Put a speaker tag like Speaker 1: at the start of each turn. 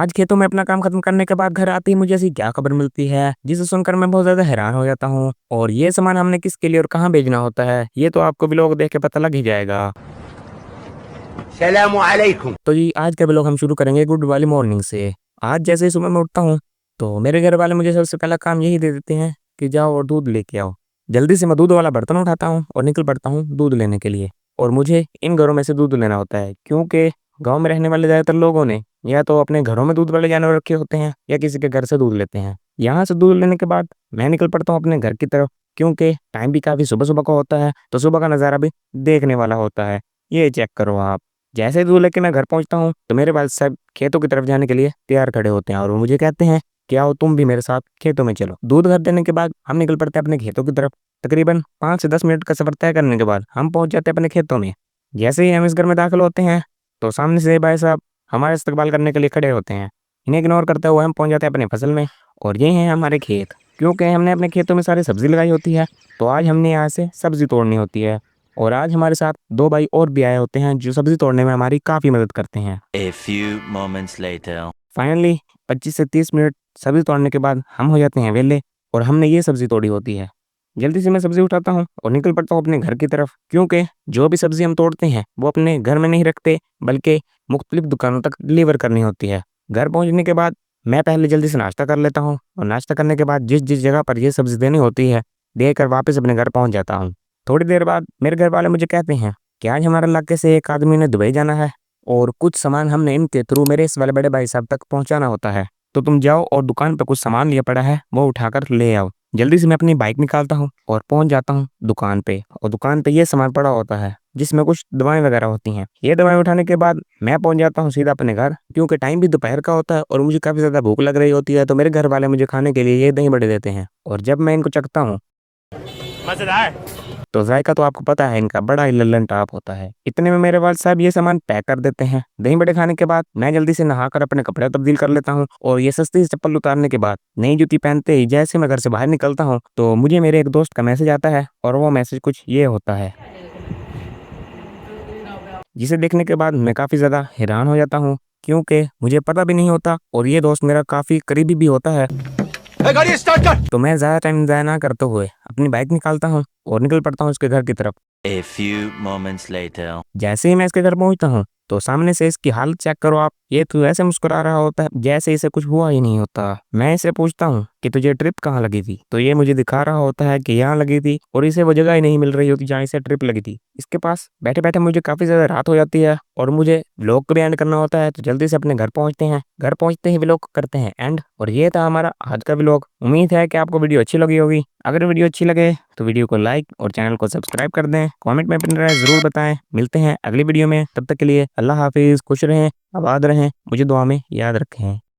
Speaker 1: आज खेतों में अपना काम खत्म करने के बाद घर आते ही मुझे ऐसी क्या खबर मिलती है जिसे सुनकर मैं बहुत ज्यादा हैरान हो जाता हूँ। और ये सामान हमने किसके लिए और कहाँ भेजना होता है ये तो आपको व्लॉग देख के पता लग ही जाएगा।
Speaker 2: सलाम अलैकुम।
Speaker 1: तो जी आज का व्लॉग हम शुरू करेंगे गुड वाली मॉर्निंग से। आज जैसे ही सुबह मैं उठता हूँ तो मेरे घर वाले मुझे सबसे पहला काम यही दे देते हैं कि जाओ और दूध लेके आओ। जल्दी से मैं दूध वाला बर्तन उठाता हूँ और निकल पड़ता हूँ दूध लेने के लिए। और मुझे इन घरों में से दूध लेना होता है क्योंकि गांव में रहने वाले ज्यादातर लोगों ने या तो अपने घरों में दूध वाले जानवर रखे होते हैं या किसी के घर से दूध लेते हैं। यहाँ से दूध लेने के बाद मैं निकल पड़ता हूँ अपने घर की तरफ क्योंकि टाइम भी काफी सुबह सुबह का होता है तो सुबह का नज़ारा भी देखने वाला होता है। ये चेक करो आप। जैसे ही दूध लेके मैं घर पहुंचता हूँ तो मेरे वालिद साहब खेतों की तरफ जाने के लिए तैयार खड़े होते हैं और वो मुझे कहते हैं कि आओ तुम भी मेरे साथ खेतों में चलो। दूध घर देने के बाद हम निकल पड़ते हैं अपने खेतों की तरफ। तकरीबन 5 से 10 मिनट का सफर तय करने के बाद हम पहुंच जाते हैं अपने खेतों में। जैसे ही हम इस घर में दाखिल होते हैं तो सामने से भाई साहब हमारे इस्तकबाल करने के लिए खड़े होते हैं। इन्हें इग्नोर करते हुए हम पहुंच जाते हैं अपने फसल में। और ये हैं हमारे खेत। क्योंकि हमने अपने खेतों में सारी सब्जी लगाई होती है तो आज हमने यहाँ से सब्जी तोड़नी होती है। और आज हमारे साथ दो भाई और भी आए होते हैं जो सब्जी तोड़ने में हमारी काफी मदद करते हैं।
Speaker 2: A few moments later.
Speaker 1: Finally 25 से 30 मिनट सब्जी तोड़ने के बाद हम हो जाते हैं वेले और हमने ये सब्जी तोड़ी होती है। जल्दी से मैं सब्जी उठाता हूँ और निकल पड़ता हूँ अपने घर की तरफ क्योंकि जो भी सब्जी हम तोड़ते हैं वो अपने घर में नहीं रखते बल्कि मुख्तलिफ दुकानों तक डिलीवर करनी होती है। घर पहुँचने के बाद मैं पहले जल्दी से नाश्ता कर लेता हूँ और नाश्ता करने के बाद जिस जिस जगह पर ये सब्जी देनी होती है देकर वापस अपने घर पहुँच जाता हूँ। थोड़ी देर बाद मेरे घर वाले मुझे कहते हैं कि आज हमारे इलाके से एक आदमी ने दुबई जाना है और कुछ सामान हमने इनके थ्रू मेरे इस वाले बड़े भाई साहब तक पहुंचाना होता है। तो तुम जाओ और दुकान पर कुछ सामान लिया पड़ा है वो उठाकर ले आओ। जल्दी से मैं अपनी बाइक निकालता हूँ और पहुंच जाता हूँ दुकान पे। और दुकान पे ये सामान पड़ा होता है जिसमें कुछ दवाएं वगैरह होती हैं। ये दवाएं उठाने के बाद मैं पहुंच जाता हूँ सीधा अपने घर क्योंकि टाइम भी दोपहर का होता है और मुझे काफी ज्यादा भूख लग रही होती है। तो मेरे घर वाले मुझे खाने के लिए ये दही बड़े देते हैं और जब मैं इनको चखता हूँ
Speaker 2: मजेदार।
Speaker 1: तो जायका तो आपको पता है इनका बड़ा ही लल्लन टाप होता है। इतने में मेरे वालिद साहब ये सामान पैक कर देते हैं। दही बड़े खाने के बाद मैं जल्दी से नहाकर अपने कपड़े तब्दील कर लेता हूँ और ये सस्ती सी चप्पल उतारने के बाद नई जूती पहनते ही जैसे मैं घर से बाहर निकलता हूँ तो मुझे मेरे एक दोस्त का मैसेज आता है और वो मैसेज कुछ ये होता है जिसे देखने के बाद मैं काफी ज्यादा हैरान हो जाता हूँ क्योंकि मुझे पता भी नहीं होता और ये दोस्त मेरा काफी करीबी भी होता है।
Speaker 2: गाड़ी स्टार्ट कर।
Speaker 1: तो मैं ज्यादा टाइम ज़ाया ना करते हुए अपनी बाइक निकालता हूँ और निकल पड़ता हूँ उसके घर की तरफ।
Speaker 2: A few moments later.
Speaker 1: जैसे ही मैं इसके घर पहुंचता हूँ तो सामने से इसकी हालत चेक करो आप। ये तो ऐसे मुस्कुरा रहा होता है जैसे इसे कुछ हुआ ही नहीं होता। मैं इसे पूछता हूँ कि तुझे ट्रिप कहाँ लगी थी तो ये मुझे दिखा रहा होता है कि यहाँ लगी थी और इसे वो जगह ही नहीं मिल रही होती जहाँ इसे ट्रिप लगी थी। इसके पास बैठे बैठे मुझे काफी ज्यादा रात हो जाती है और मुझे व्लॉग को भी एंड करना होता है। तो जल्दी से अपने घर पहुंचते हैं। घर पहुंचते ही व्लॉग करते हैं एंड। और ये था हमारा आज का व्लॉग। उम्मीद है कि आपको वीडियो अच्छी लगी होगी। अगर वीडियो अच्छी लगे तो वीडियो को लाइक और चैनल को सब्सक्राइब कर दें। कमेंट में अपनी राय जरूर बताएं। मिलते हैं अगली वीडियो में, तब तक के लिए अल्लाह हाफिज। खुश रहें, आबाद रहें, मुझे दुआ में याद रखें।